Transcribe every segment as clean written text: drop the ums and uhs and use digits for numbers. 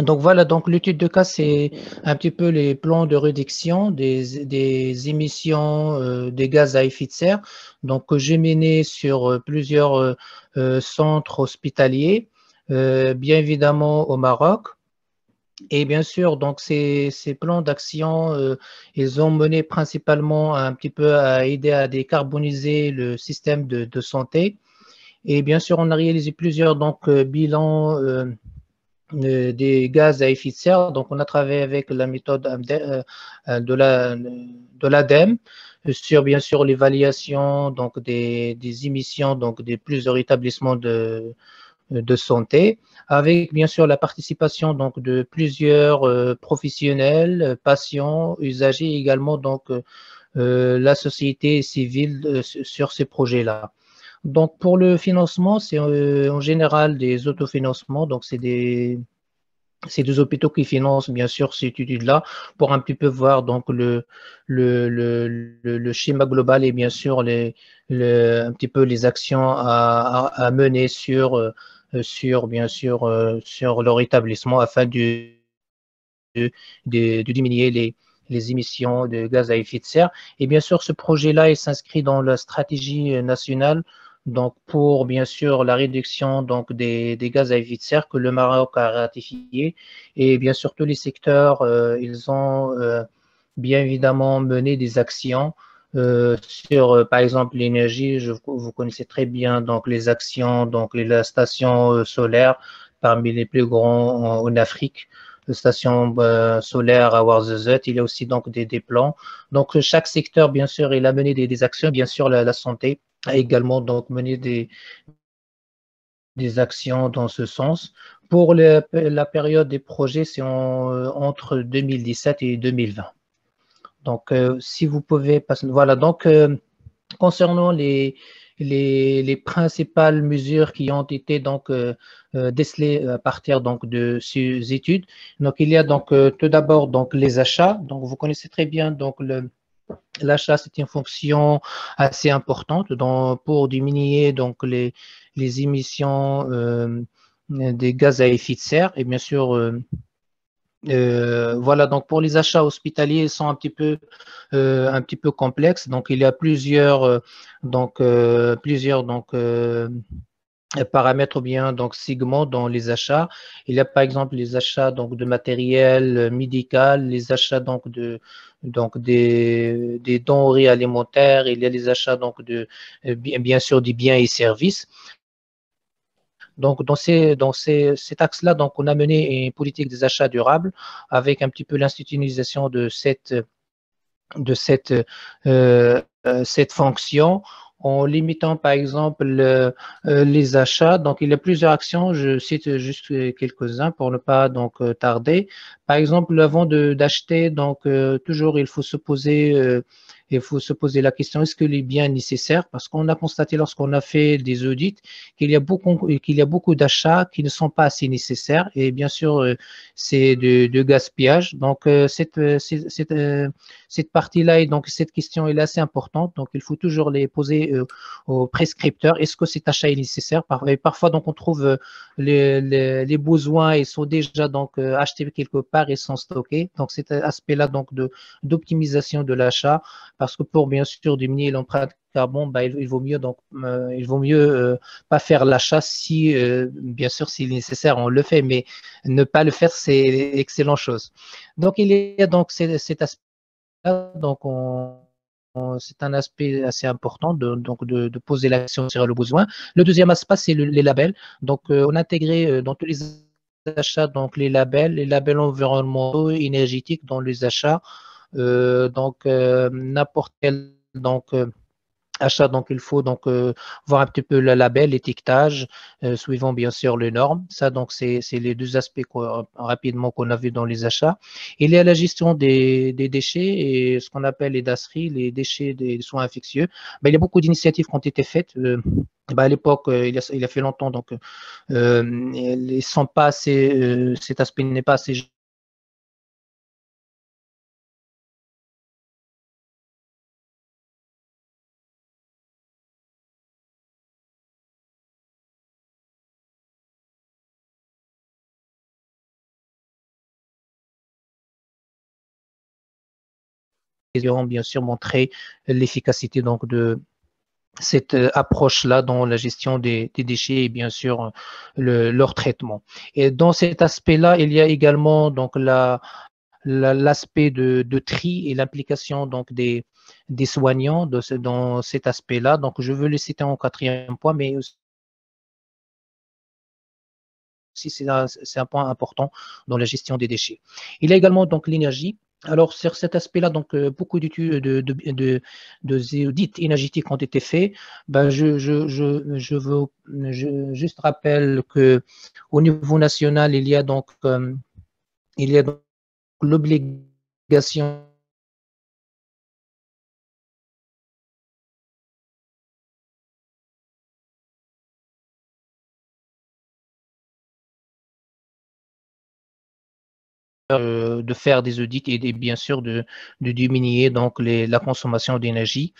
Donc voilà, donc l'étude de cas, c'est un petit peu les plans de réduction des émissions des gaz à effet de serre, donc que j'ai mené sur plusieurs centres hospitaliers, bien évidemment au Maroc. Et bien sûr, donc ces plans d'action, ils ont mené principalement un petit peu à aider à décarboniser le système de santé. Et bien sûr, on a réalisé plusieurs donc bilans des gaz à effet de serre. Donc, on a travaillé avec la méthode de l'ADEME sur, bien sûr, l'évaluation donc des émissions donc des plusieurs établissements de santé, avec bien sûr la participation donc de plusieurs professionnels, patients, usagers également donc la société civile sur ces projets-là. Donc pour le financement, c'est en général des autofinancements, donc c'est des hôpitaux qui financent bien sûr cette étude-là pour un petit peu voir donc le schéma global et bien sûr un petit peu les actions à mener sur bien sûr sur leur établissement afin de diminuer les émissions de gaz à effet de serre. Et bien sûr, ce projet-là, il s'inscrit dans la stratégie nationale donc pour bien sûr la réduction donc des gaz à effet de serre que le Maroc a ratifié. Et bien sûr, tous les secteurs, ils ont bien évidemment mené des actions sur, par exemple, l'énergie. Vous connaissez très bien donc les actions, donc les stations solaires parmi les plus grands en Afrique, station solaire à Ouarzazate. Il y a aussi donc des plans. Donc chaque secteur, bien sûr, il a mené des actions. Bien sûr, la santé a également donc mené des actions dans ce sens. Pour la période des projets, c'est entre 2017 et 2020. Donc, si vous pouvez passer, voilà. Donc, concernant les principales mesures qui ont été donc décelées à partir donc de ces études. Donc il y a donc tout d'abord donc les achats. Donc vous connaissez très bien donc l'achat, c'est une fonction assez importante pour diminuer donc les émissions des gaz à effet de serre. Et bien sûr voilà, donc pour les achats hospitaliers, ils sont un petit peu complexes. Donc, il y a plusieurs paramètres ou bien donc segments dans les achats. Il y a par exemple les achats donc de matériel médical, les achats donc des denrées alimentaires. Il y a les achats donc bien sûr des biens et services. Donc, cet axe-là, donc, on a mené une politique des achats durables avec un petit peu l'institutionnalisation de cette fonction en limitant, par exemple, les achats. Donc, il y a plusieurs actions. Je cite juste quelques-uns pour ne pas donc tarder. Par exemple, avant d'acheter, donc, toujours, il faut se poser la question, est-ce que les biens nécessaires? Parce qu'on a constaté lorsqu'on a fait des audits qu'il y a beaucoup d'achats qui ne sont pas assez nécessaires et bien sûr, c'est de gaspillage. Donc, cette partie-là et donc cette question est assez importante. Donc, il faut toujours les poser aux prescripteurs. Est-ce que cet achat est nécessaire? Et parfois, donc, on trouve les besoins, ils sont déjà donc achetés quelque part et sont stockés. Donc, cet aspect-là donc d'optimisation de l'achat, parce que pour bien sûr diminuer l'empreinte carbone, bah, il vaut mieux pas faire l'achat si, bien sûr, s'il est nécessaire, on le fait, mais ne pas le faire, c'est excellente chose. Donc, il y a donc cet aspect donc, c'est un aspect assez important de poser l'action sur le besoin. Le deuxième aspect, c'est les labels. Donc, on a intégré dans tous les achats donc les labels environnementaux, énergétiques dans les achats. Donc, n'importe quel donc achat, donc il faut donc voir un petit peu le label, l'étiquetage, suivant bien sûr les normes. Ça, donc c'est les deux aspects rapidement qu'on a vu dans les achats. Il y a la gestion des déchets et ce qu'on appelle les DASRI, les déchets des soins infectieux. Ben, il y a beaucoup d'initiatives qui ont été faites. Ben, à l'époque, il a fait longtemps, donc ils sont pas assez, cet aspect n'est pas assez bien sûr montrer l'efficacité donc de cette approche-là dans la gestion des déchets et bien sûr leur traitement. Et dans cet aspect-là, il y a également donc l'aspect de tri et l'implication donc des soignants dans cet aspect-là. Donc je veux le citer en quatrième point, mais aussi c'est un point important dans la gestion des déchets. Il y a également donc l'énergie. Alors, sur cet aspect-là, donc, beaucoup d'études d'audits énergétiques ont été faits. Ben, je veux juste rappelle que au niveau national, il y a donc l'obligation de faire des audits et bien sûr de diminuer donc la consommation d'énergie.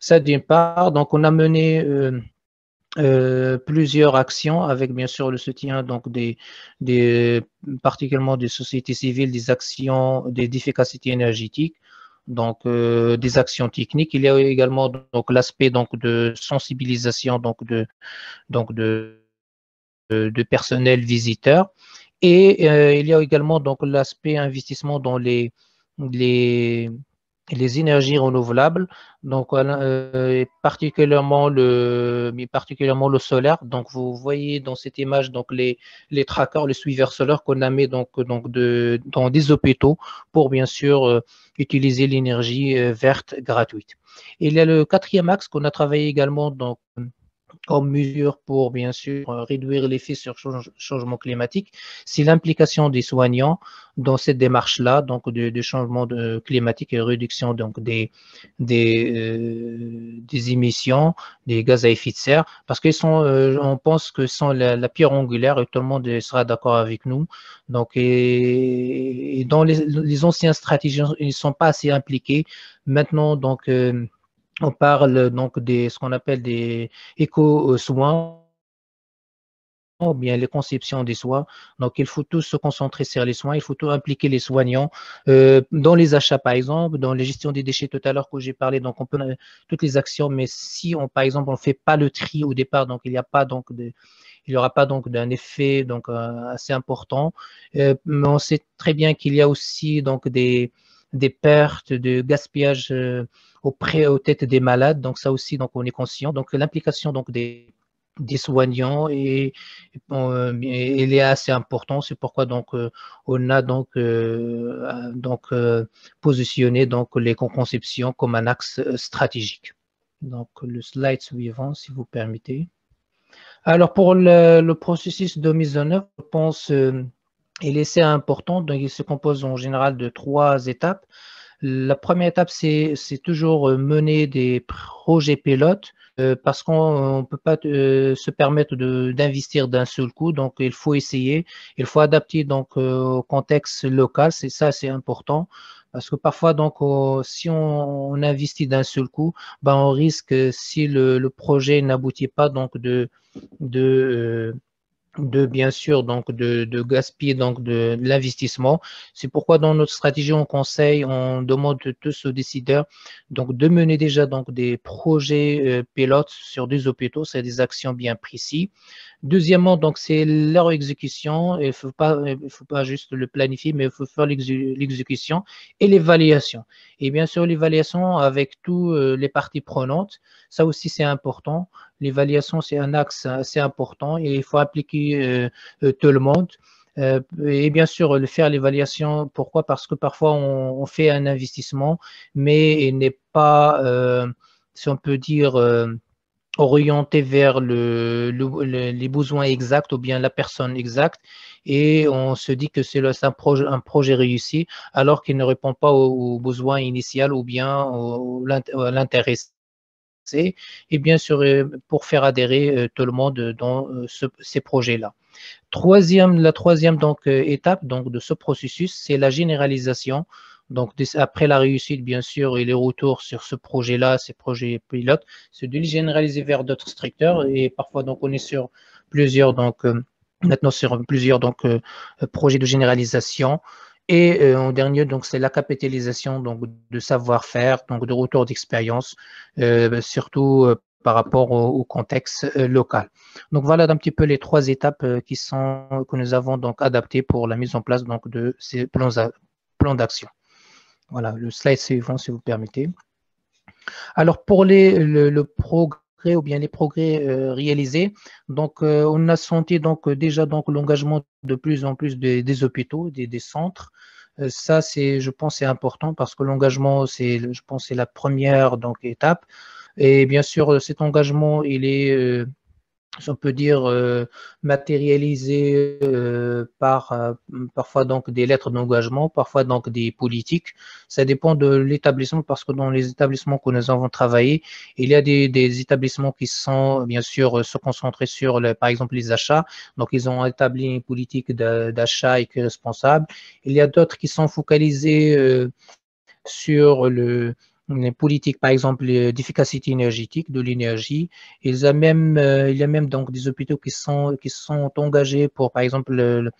Ça d'une part, donc on a mené plusieurs actions avec bien sûr le soutien donc des particulièrement des sociétés civiles, des actions d'efficacité énergétique, donc des actions techniques. Il y a également donc l'aspect donc de sensibilisation donc de personnel visiteur. Et il y a également donc l'aspect investissement dans les, les énergies renouvelables, donc particulièrement le solaire. Donc vous voyez dans cette image donc les trackers, les suiveurs solaires qu'on a mis dans des hôpitaux pour bien sûr utiliser l'énergie verte gratuite. Et il y a le quatrième axe qu'on a travaillé également comme mesure pour, bien sûr, réduire l'effet sur le changement climatique, c'est l'implication des soignants dans cette démarche-là, donc de changement climatique et réduction donc des émissions, des gaz à effet de serre, parce qu'ils sont, on pense que sont la pierre angulaire et tout le monde sera d'accord avec nous. Donc, et dans les anciennes stratégies, ils ne sont pas assez impliqués. Maintenant, donc, on parle donc des ce qu'on appelle des éco-soins ou bien les conceptions des soins. Donc, il faut tous se concentrer sur les soins, il faut tout impliquer les soignants dans les achats, par exemple, dans la gestion des déchets tout à l'heure que j'ai parlé. Donc, on peut toutes les actions, mais si on, par exemple, on ne fait pas le tri au départ, donc il n'y a pas donc il y aura pas donc d'un effet donc assez important. Mais on sait très bien qu'il y a aussi donc des pertes, de gaspillage aux têtes des malades. Donc ça aussi, donc on est conscient. Donc l'implication donc des soignants et elle est assez importante. C'est pourquoi donc on a positionné donc l'éco-conception comme un axe stratégique. Donc le slide suivant, si vous permettez. Alors pour le processus de mise en œuvre, je pense il est assez important. Donc il se compose en général de trois étapes. La première étape, c'est toujours mener des projets pilotes parce qu'on ne peut pas se permettre d'investir d'un seul coup. Donc, il faut essayer, il faut adapter donc au contexte local. C'est ça, c'est important. Parce que parfois, donc, si on investit d'un seul coup, ben, on risque, si le projet n'aboutit pas, donc de bien sûr donc de gaspiller donc de l'investissement. C'est pourquoi dans notre stratégie on conseille, on demande tous aux décideurs donc de mener déjà donc des projets pilotes sur des hôpitaux, c'est des actions bien précises. Deuxièmement, donc c'est leur exécution. Il faut pas juste le planifier, mais il faut faire l'exécution et l'évaluation. Et bien sûr, l'évaluation avec tous les parties prenantes, ça aussi c'est important. L'évaluation, c'est un axe assez important et il faut appliquer tout le monde. Et bien sûr, faire l'évaluation, pourquoi? Parce que parfois on fait un investissement, mais il n'est pas, si on peut dire, orienté vers les besoins exacts ou bien la personne exacte et on se dit que c'est un projet réussi alors qu'il ne répond pas aux besoins initiaux ou bien à l'intéressé et bien sûr pour faire adhérer tout le monde dans ces projets-là. La troisième donc, étape donc, de ce processus, c'est la généralisation. Donc, après la réussite, bien sûr, et les retours sur ce projet-là, ces projets pilotes, c'est de les généraliser vers d'autres structures. Et parfois, donc, on est sur plusieurs, donc, maintenant sur plusieurs donc, projets de généralisation. Et en dernier, donc, c'est la capitalisation donc, de savoir-faire, donc de retour d'expérience, surtout par rapport au contexte local. Donc voilà un petit peu les 3 étapes que nous avons donc adaptées pour la mise en place donc, de ces plans d'action. Voilà, le slide suivant, si vous permettez. Alors, pour le progrès ou bien les progrès réalisés, donc on a senti donc déjà donc l'engagement de plus en plus des hôpitaux, des centres. Ça, c'est, je pense, c'est important parce que l'engagement, c'est, je pense, c'est la première donc étape. Et bien sûr, cet engagement, il est si on peut dire, matérialisé par parfois donc des lettres d'engagement, parfois donc des politiques. Ça dépend de l'établissement parce que dans les établissements que nous avons travaillé, il y a des établissements qui sont bien sûr se concentrer sur, par exemple, les achats. Donc, ils ont établi une politique d'achat éco-responsable. Il y a d'autres qui sont focalisés sur les politiques, par exemple, d'efficacité énergétique, de l'énergie. Il y a même donc des hôpitaux qui sont engagés pour, par exemple,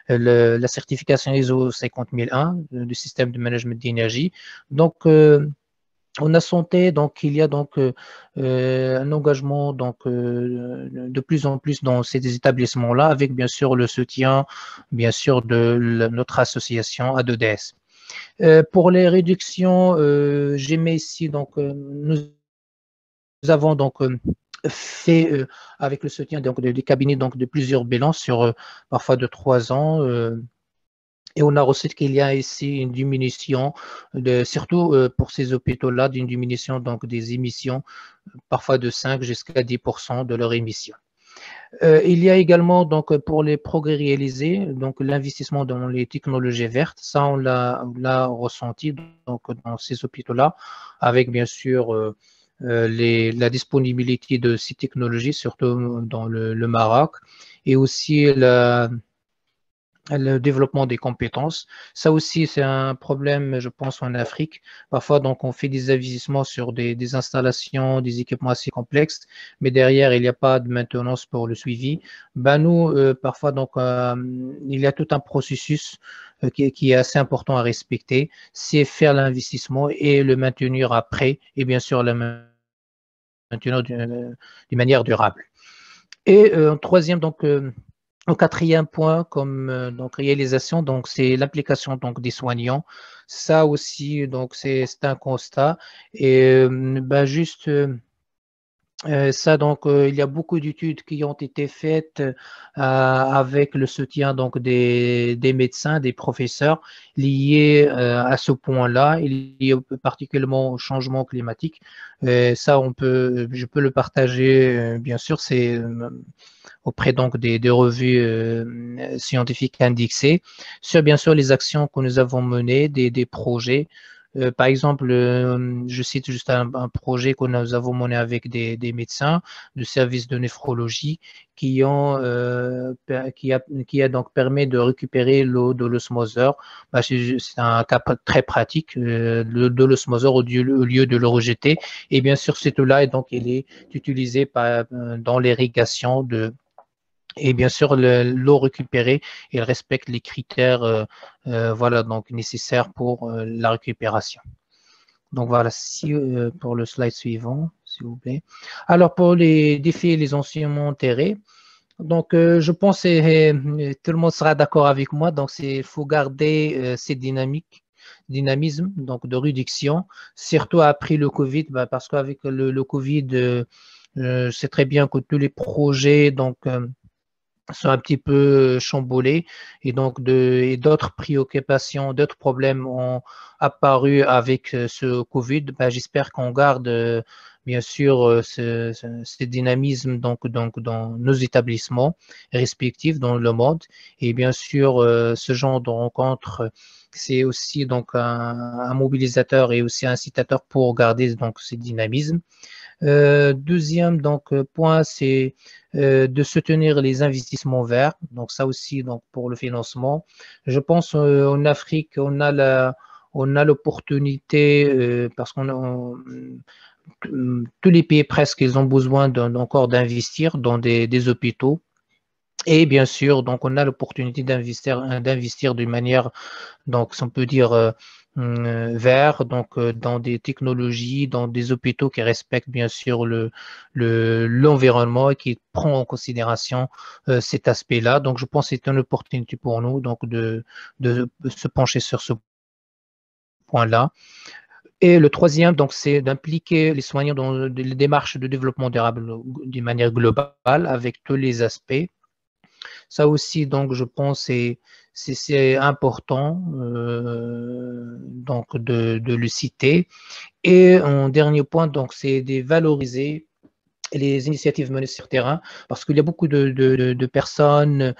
la certification ISO 50001 du système de management d'énergie. Donc, on a senti donc qu'il y a donc un engagement donc de plus en plus dans ces établissements-là, avec bien sûr le soutien, bien sûr, de notre association A2DS. Pour les réductions, j'ai mis ici, donc, nous avons donc fait, avec le soutien donc, des cabinets donc, de plusieurs bilans sur parfois de 3 ans. Et on a reçu qu'il y a ici une diminution, surtout pour ces hôpitaux-là, d'une diminution donc, des émissions, parfois de 5 jusqu'à 10% de leurs émissions. Il y a également donc pour les progrès réalisés, donc l'investissement dans les technologies vertes, ça on l'a ressenti donc dans ces hôpitaux-là, avec bien sûr la disponibilité de ces technologies, surtout dans le Maroc, et aussi le développement des compétences. Ça aussi, c'est un problème, je pense, en Afrique. Parfois, donc, on fait des investissements sur des installations, des équipements assez complexes, mais derrière, il n'y a pas de maintenance pour le suivi. Ben, nous, parfois, donc, il y a tout un processus qui est assez important à respecter. C'est faire l'investissement et le maintenir après, et bien sûr, le maintenir d'une manière durable. Et troisième, donc, au 4e point, comme donc réalisation, donc c'est l'application donc des soignants. Ça aussi, donc c'est un constat. Et ben juste ça, donc, il y a beaucoup d'études qui ont été faites avec le soutien donc des médecins, des professeurs liés à ce point-là, liés particulièrement au changement climatique. Ça, je peux le partager, bien sûr, c'est auprès donc des revues scientifiques indexées, sur bien sûr les actions que nous avons menées, des projets. Par exemple, je cite juste un projet que nous avons mené avec des médecins du service de néphrologie qui a donc permis de récupérer l'eau de l'osmoseur. Bah, c'est un cas très pratique de l'osmoseur au lieu de le rejeter. Et bien sûr, cette eau-là, donc, elle est utilisée dans l'irrigation et bien sûr, l'eau récupérée, elle respecte les critères voilà, donc nécessaires pour la récupération. Donc voilà, pour le slide suivant, s'il vous plaît. Alors pour les défis et les enseignements enterrés, donc je pense que tout le monde sera d'accord avec moi. Donc il faut garder cette dynamisme donc de réduction, surtout après le Covid, parce qu'avec le Covid, c'est très bien que tous les projets donc sont un petit peu chamboulés et donc d'autres préoccupations, d'autres problèmes ont apparu avec ce Covid. Ben, j'espère qu'on garde bien sûr ce dynamisme donc dans nos établissements respectifs dans le monde et bien sûr ce genre de rencontre c'est aussi donc un mobilisateur et aussi un incitateur pour garder donc ce dynamisme. Deuxième donc point, c'est de soutenir les investissements verts. Donc ça aussi donc pour le financement. Je pense en Afrique, on a l'opportunité parce tous les pays presque ils ont besoin encore d'investir dans des hôpitaux Et bien sûr, donc on a l'opportunité d'investir d'une manière, donc si on peut dire vert, donc dans des technologies, dans des hôpitaux qui respectent bien sûr l'environnement et qui prend en considération cet aspect-là. Donc je pense que c'est une opportunité pour nous donc de se pencher sur ce point-là. Et le troisième, donc, c'est d'impliquer les soignants dans les démarches de développement durable d'une manière globale avec tous les aspects. Ça aussi, donc, je pense, c'est important donc de le citer. Et un dernier point, donc, c'est de valoriser les initiatives menées sur terrain, parce qu'il y a beaucoup de personnes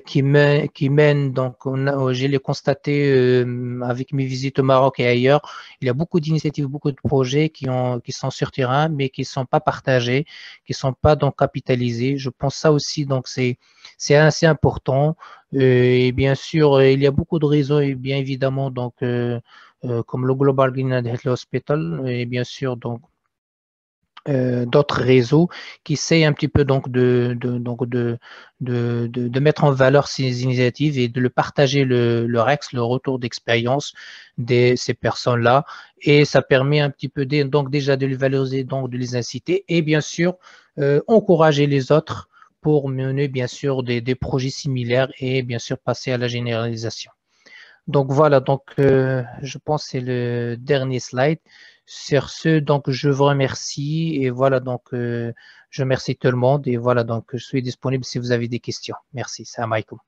qui mènent, donc je l'ai constaté avec mes visites au Maroc et ailleurs, il y a beaucoup d'initiatives, beaucoup de projets qui sont sur terrain, mais qui ne sont pas partagés, qui ne sont pas donc capitalisés. Je pense ça aussi, donc c'est assez important. Et bien sûr, il y a beaucoup de réseaux, et bien évidemment, donc comme le Global Green and Health Hospital, et bien sûr, donc d'autres réseaux qui essaient un petit peu donc de mettre en valeur ces initiatives et de le partager leur le retour d'expérience de ces personnes-là. Et ça permet un petit peu donc déjà de les valoriser, donc de les inciter et bien sûr encourager les autres pour mener bien sûr des projets similaires et bien sûr passer à la généralisation. Donc voilà, donc je pense que c'est le dernier slide. Sur ce, donc je vous remercie et voilà, donc je remercie tout le monde et voilà, donc je suis disponible si vous avez des questions. Merci, salam alaikum.